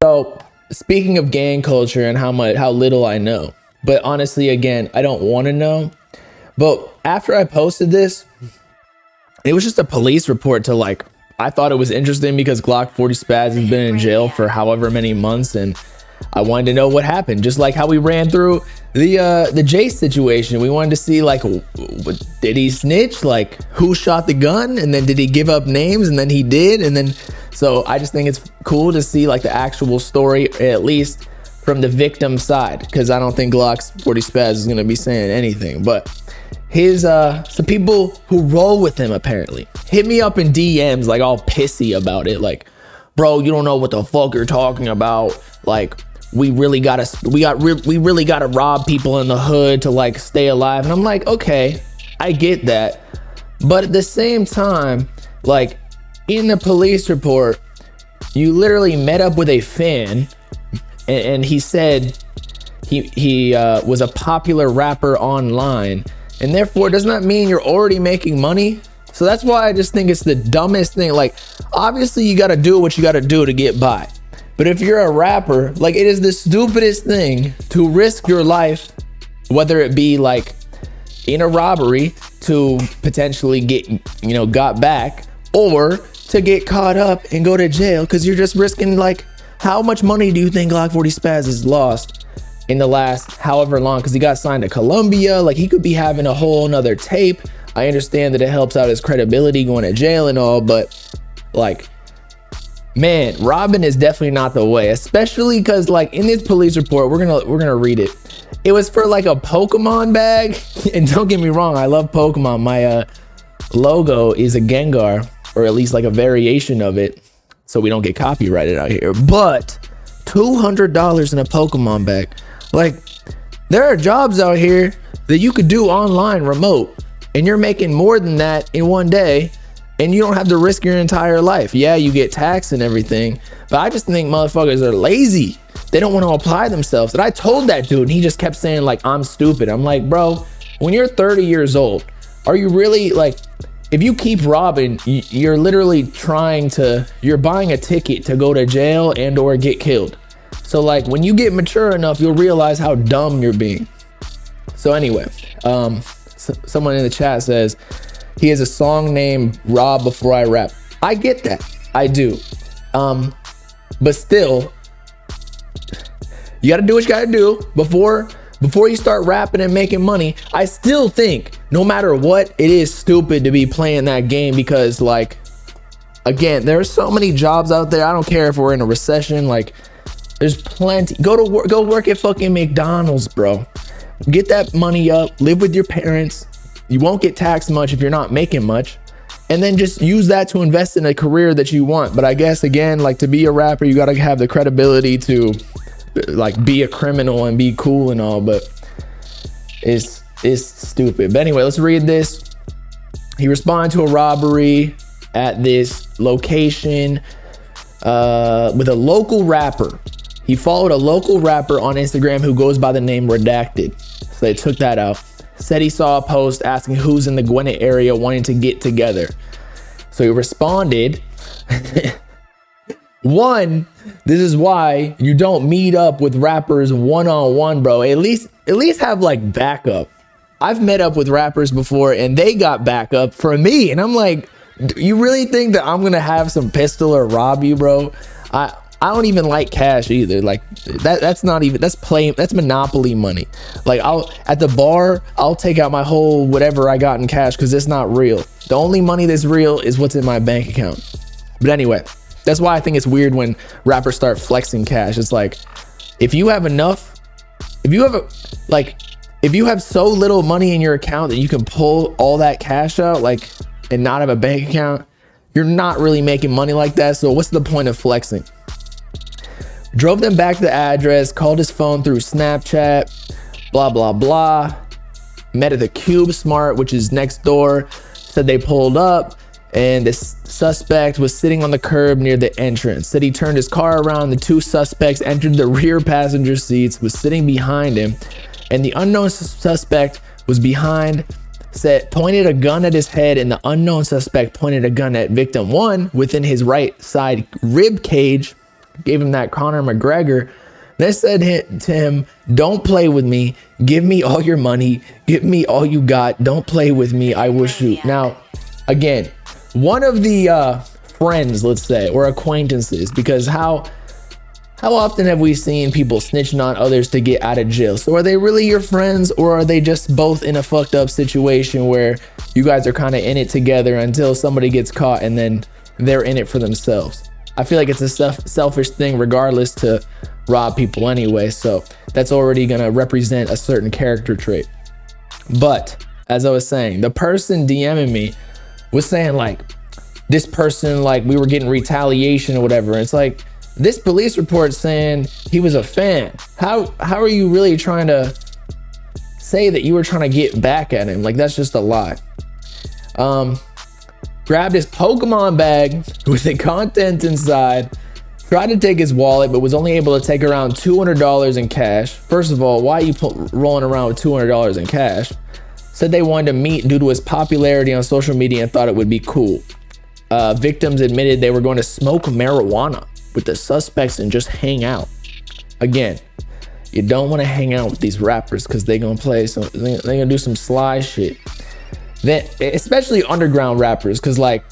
So speaking of gang culture and how little I know, but honestly, again, I don't want to know. But after I posted this, it was just a police report to like, I thought it was interesting because Glokk40Spaz has been in jail for however many months, and I wanted to know what happened. Just like how we ran through the Jace situation. We wanted to see like, did he snitch? Like, who shot the gun? And then did he give up names? And then he did. And then, so I just think it's cool to see like the actual story, at least from the victim side, because I don't think Glokk40Spaz is going to be saying anything. But his some people who roll with him apparently hit me up in DMs like all pissy about it, like, bro, you don't know what the fuck you're talking about. Like, we really gotta rob people in the hood to like stay alive. And I'm like, okay, I get that, but at the same time, like, in the police report, you literally met up with a fan, and he said he was a popular rapper online, and therefore does not mean you're already making money. So that's why I just think it's the dumbest thing. Like, obviously you got to do what you got to do to get by. But if you're a rapper, like, it is the stupidest thing to risk your life, whether it be like in a robbery to potentially get, you know, got back, or to get caught up and go to jail, because you're just risking, like, how much money do you think Glokk40Spaz has lost in the last however long? Because he got signed to Columbia. Like, he could be having a whole nother tape. I understand that it helps out his credibility going to jail and all, but like, man, robbing is definitely not the way, especially because like in this police report, we're gonna read it. It was for like a Pokemon bag. And don't get me wrong, I love Pokemon. My logo is a Gengar, or at least like a variation of it, so we don't get copyrighted out here. But $200 in a Pokemon bag. Like, there are jobs out here that you could do online remote, and you're making more than that in one day, and you don't have to risk your entire life. Yeah, you get taxed and everything, but I just think motherfuckers are lazy. They don't want to apply themselves. And I told that dude, and he just kept saying like, I'm stupid. I'm like, bro, when you're 30 years old, are you really, like, if you keep robbing, you're literally you're buying a ticket to go to jail and or get killed. So like, when you get mature enough, you'll realize how dumb you're being. So anyway, someone in the chat says he has a song named Rob Before I Rap. I get that, I do. But still, you gotta do what you gotta do before you start rapping and making money. I still think no matter what, it is stupid to be playing that game, because like, again, there are so many jobs out there. I don't care if we're in a recession, like, there's plenty. Go work at fucking McDonald's, bro. Get that money up, live with your parents. You won't get taxed much if you're not making much, and then just use that to invest in a career that you want. But I guess, again, like, to be a rapper, you got to have the credibility to like be a criminal and be cool and all, but it's stupid. But anyway, let's read this. He responded to a robbery at this location with a local rapper. He followed a local rapper on Instagram who goes by the name Redacted. So they took that out. Said he saw a post asking who's in the Gwinnett area wanting to get together. So he responded, one, this is why you don't meet up with rappers one-on-one, bro. At least have like backup. I've met up with rappers before and they got backup for me. And I'm like, you really think that I'm gonna have some pistol or rob you, bro? I don't even like cash either. Like, that's monopoly money. Like, at the bar, I'll take out my whole whatever I got in cash because it's not real. The only money that's real is what's in my bank account. But anyway, that's why I think it's weird when rappers start flexing cash. It's like, if you have so little money in your account that you can pull all that cash out, like, and not have a bank account, you're not really making money like that. So what's the point of flexing? Drove them back to the address, called his phone through Snapchat, blah, blah, blah. Met at the Cube Smart, which is next door. Said they pulled up and the suspect was sitting on the curb near the entrance. Said he turned his car around. The two suspects entered the rear passenger seats, was sitting behind him, and the unknown suspect was behind, pointed a gun at his head, and the unknown suspect pointed a gun at victim one within his right side rib cage. gave him that Conor McGregor. They said to him, don't play with me. Give me all your money. Give me all you got. Don't play with me. I will shoot. Now, again, one of the friends, let's say, or acquaintances, because how often have we seen people snitching on others to get out of jail? So are they really your friends, or are they just both in a fucked up situation where you guys are kind of in it together until somebody gets caught and then they're in it for themselves? I feel like it's a selfish thing regardless to rob people anyway. So that's already going to represent a certain character trait. But as I was saying, the person DMing me was saying like, this person, like we were getting retaliation or whatever. It's like, this police report saying he was a fan. How are you really trying to say that you were trying to get back at him? Like, that's just a lie. Grabbed his Pokemon bag with the content inside, tried to take his wallet, but was only able to take around $200 in cash. First of all, why are you rolling around with $200 in cash? Said they wanted to meet due to his popularity on social media and thought it would be cool. Victims admitted they were going to smoke marijuana with the suspects and just hang out. Again, you don't want to hang out with these rappers because they're gonna play some, they're gonna do some sly shit. Then, especially underground rappers, because like,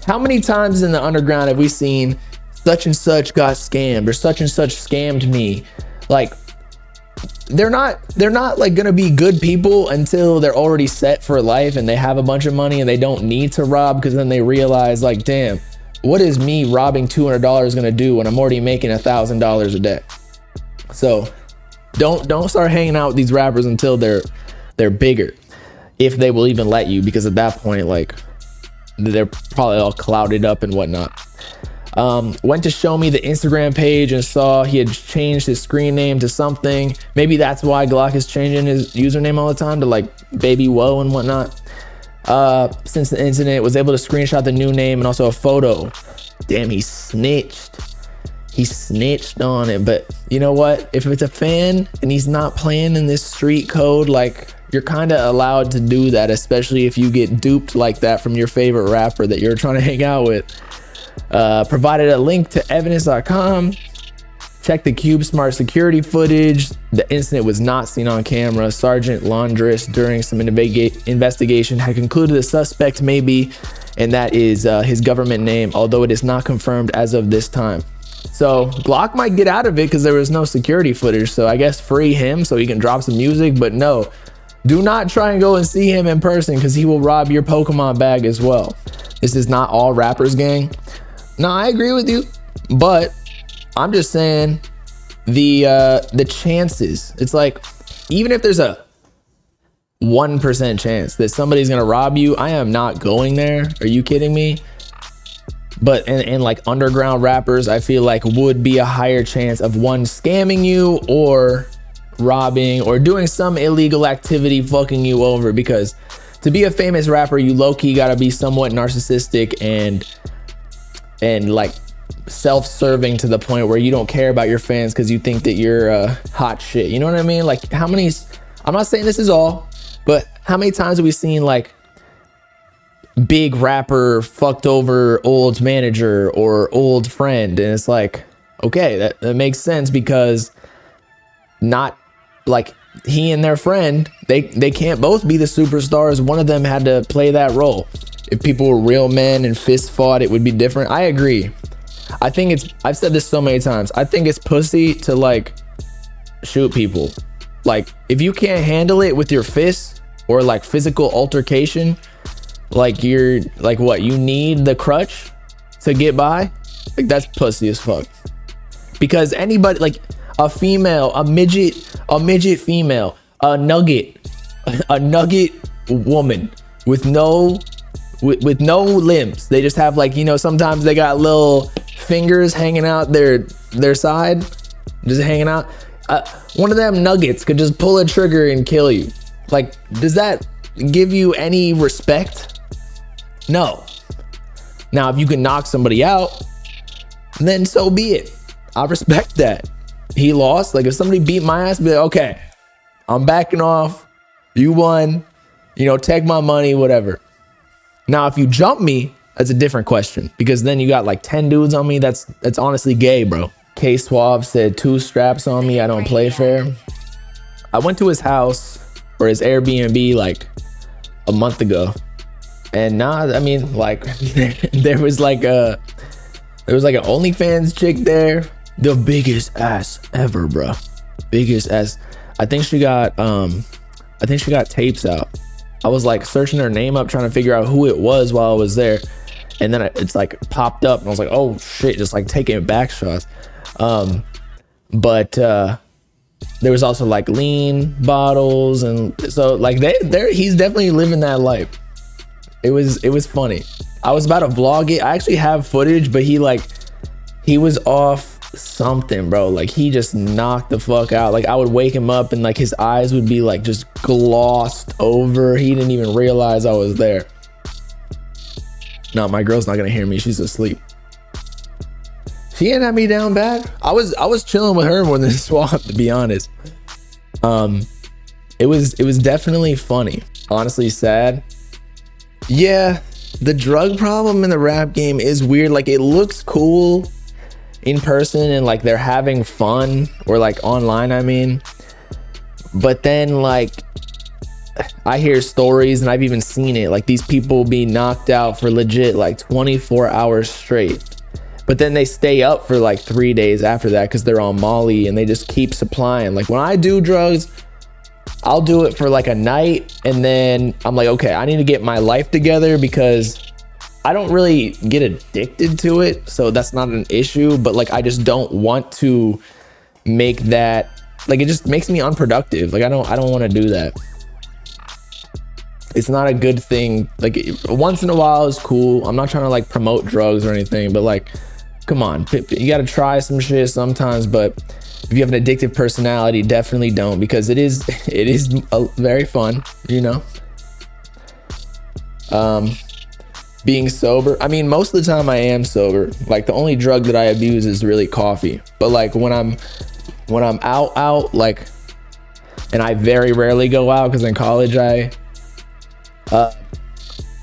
how many times in the underground have we seen such and such got scammed or such and such scammed me? Like, they're not like gonna be good people until they're already set for life and they have a bunch of money and they don't need to rob, because then they realize like, damn, what is me robbing $200 gonna do when I'm already making $1,000 a day? So don't start hanging out with these rappers until they're bigger, if they will even let you, because at that point, like, they're probably all clouded up and whatnot. Went to show me the Instagram page and saw he had changed his screen name to something. Maybe that's why Glokk is changing his username all the time to like Baby Woe and whatnot. Since the incident, was able to screenshot the new name and also a photo. Damn, he snitched on it. But you know what, if it's a fan and he's not playing in this street code, like, you're kind of allowed to do that, especially if you get duped like that from your favorite rapper that you're trying to hang out with. Provided a link to evidence.com. Check the Cube Smart security footage. The incident was not seen on camera. Sergeant Laundress, during some investigation, had concluded the suspect may be, and that is his government name, although it is not confirmed as of this time. So Glokk might get out of it because there was no security footage. So I guess free him so he can drop some music. But no, do not try and go and see him in person, because he will rob your Pokemon bag as well. This is not all rappers, gang. No, I agree with you, but I'm just saying the chances. It's like, even if there's a 1% chance that somebody's gonna rob you, I am not going there. Are you kidding me? But and like underground rappers, I feel like would be a higher chance of one scamming you or robbing or doing some illegal activity fucking you over, because to be a famous rapper, you low-key gotta be somewhat narcissistic and like self-serving to the point where you don't care about your fans because you think that you're hot shit. You know what I mean? Like, how many, I'm not saying this is all, but how many times have we seen like big rapper fucked over old manager or old friend? And it's like, okay, that makes sense, because not like he and their friend, they can't both be the superstars. One of them had to play that role. If people were real men and fist fought, it would be different. I agree. I think I've said this so many times, I think it's pussy to like shoot people. Like, if you can't handle it with your fists or like physical altercation, like you're like, what, you need the crutch to get by? Like, that's pussy as fuck. Because anybody, like a female, a midget female, a nugget woman with no limbs, they just have like, you know, sometimes they got little fingers hanging out their side, just hanging out. One of them nuggets could just pull a trigger and kill you. Like, does that give you any respect? No. Now, if you can knock somebody out, then so be it. I respect that. He lost. Like, if somebody beat my ass, be like, okay, I'm backing off. You won. You know, take my money, whatever. Now, if you jump me, That's a different question, because then you got like 10 dudes on me. That's honestly gay, bro. K Suave said 2 straps on me. I don't play fair. I went to his house or his Airbnb like a month ago, and nah, I mean, like there was like an OnlyFans chick there, the biggest ass ever, bro. Biggest ass. I think she got tapes out. I was like searching her name up, trying to figure out who it was while I was there, and then it's like popped up, and I was like, oh shit, just like taking back shots. But there was also like lean bottles, and so like he's definitely living that life. It was funny. I was about to vlog it. I actually have footage, but he was off something, bro. Like he just knocked the fuck out. Like I would wake him up and like his eyes would be like just glossed over. He didn't even realize I was there. No, my girl's not gonna hear me. She's asleep. She ain't had me down bad. I was chilling with her more than Swap, to be honest. It was definitely funny. Honestly, sad. Yeah, the drug problem in the rap game is weird. Like it looks cool in person and like they're having fun, or like online, I mean. But then like I hear stories, and I've even seen it, like these people be knocked out for legit like 24 hours straight. But then they stay up for like 3 days after that because they're on Molly, and they just keep supplying. Like when I do drugs, I'll do it for like a night, and then I'm like, okay, I need to get my life together, because I don't really get addicted to it, so that's not an issue. But like I just don't want to make that, like it just makes me unproductive. Like I don't want to do that. It's not a good thing. Like once in a while is cool. I'm not trying to like promote drugs or anything, but like, come on, you got to try some shit sometimes. But if you have an addictive personality, definitely don't, because it is very fun, you know. Being sober, I mean, most of the time I am sober. Like the only drug that I abuse is really coffee. But like when I'm out, like, and I very rarely go out, because in college I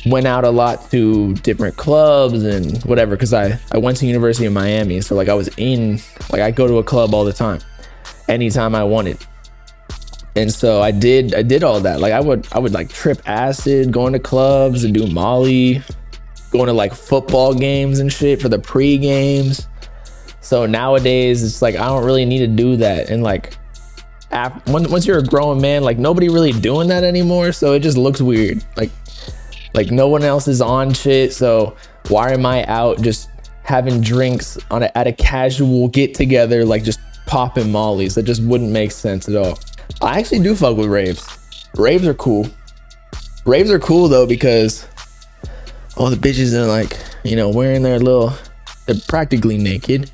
went out a lot to different clubs and whatever, because I went to University of Miami, so like I go to a club all the time, anytime I wanted. And so I did all that. Like I would like trip acid, going to clubs and do Molly, going to like football games and shit for the pre-games. So nowadays it's like I don't really need to do that. And like once you're a grown man, like nobody really doing that anymore, so it just looks weird. Like no one else is on shit, so why am I out just having drinks at a casual get together, like just popping mollies? That just wouldn't make sense at all. I actually do fuck with raves. Raves are cool. Raves are cool though, because all the bitches are like, you know, wearing they're practically naked.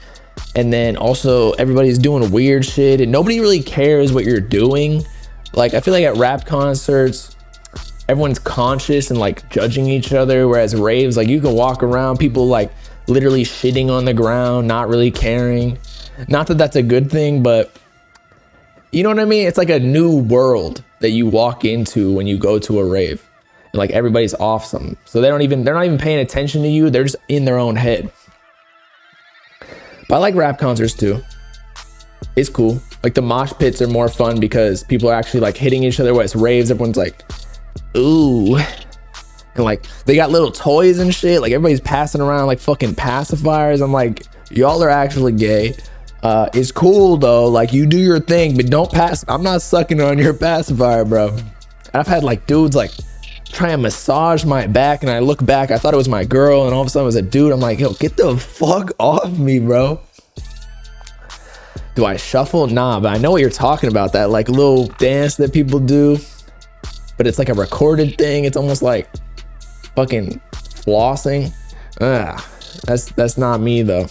And then also everybody's doing weird shit, and nobody really cares what you're doing. Like I feel like at rap concerts, everyone's conscious and like judging each other, whereas raves, like you can walk around, people like literally shitting on the ground, not really caring. Not that that's a good thing, but you know what I mean? It's like a new world that you walk into when you go to a rave, and like everybody's off something, so they're not even paying attention to you. They're just in their own head. But I like rap concerts too. It's cool. Like the mosh pits are more fun because people are actually like hitting each other, whereas raves, everyone's like, ooh, and like they got little toys and shit. Like everybody's passing around like fucking pacifiers. I'm like, y'all are actually gay. It's cool though, like you do your thing, but don't pass. I'm not sucking on your pacifier, bro. And I've had like dudes like try and massage my back, and I look back, I thought it was my girl, and all of a sudden it was a dude. I'm like, yo, get the fuck off me, bro. Do I shuffle? Nah, but I know what you're talking about, that like little dance that people do, but it's like a recorded thing. It's almost like fucking flossing. That's not me though.